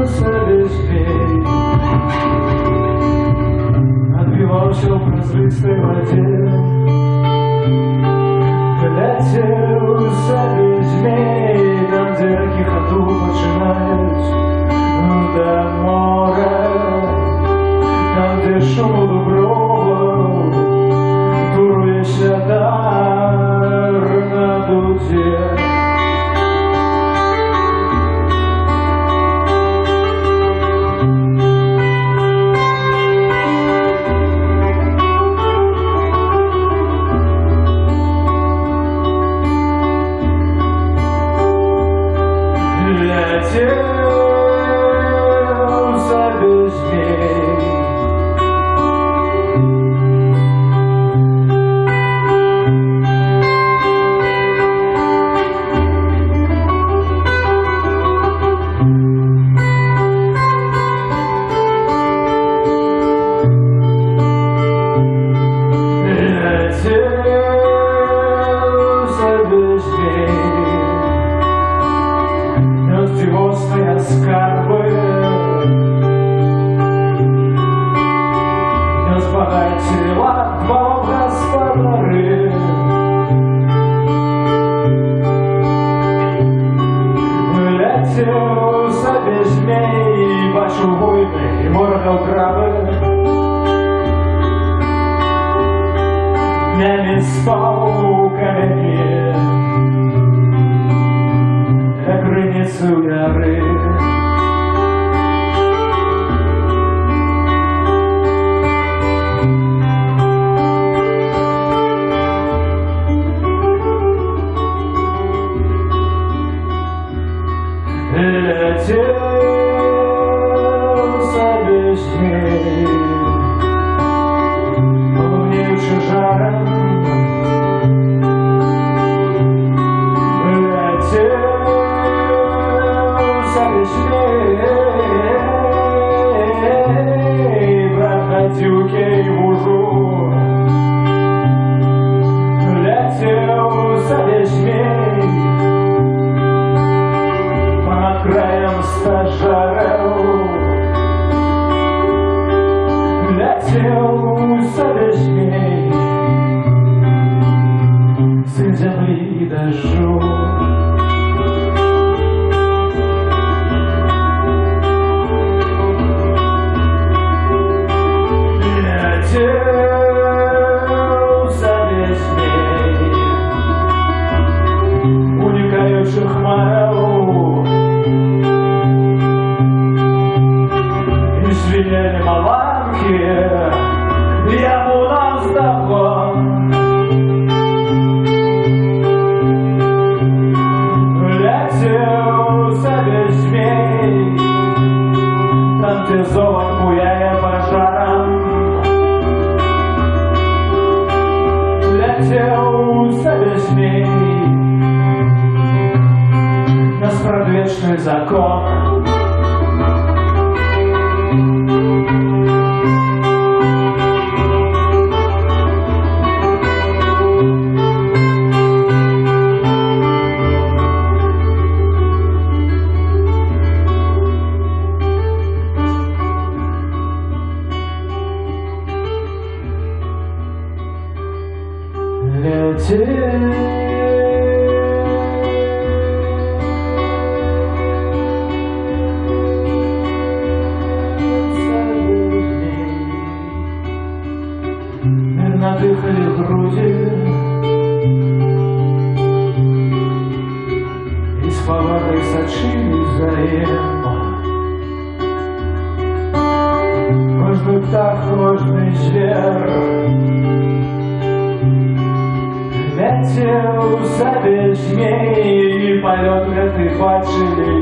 себе змей, отбивался в прозрачной воде. Летел себе змей, там, где реки ходу починают до моря, там, где шум дуброва, дурується дар на дуде. Своя скарби, не збагатіла два господари. Летів собі змій, бачу буйний ворога краби. Днями спав у камені, як риницю яри. Летел собі змій, полумнівши жаром. Проходюки мужу, летел себе змей, по краям стажаров. Летел себе змей, сын земли и дождю. Уникающих моров, и звенели маланки, я ему нам вздохом. Летел себе змей, там, где золот буяя пожаром. Летел себе змей, нас предвечный закон. Надыхали груди, из повары сочили взаємно. Кожний птах, кожний звір летел себе змей, полет леты бачили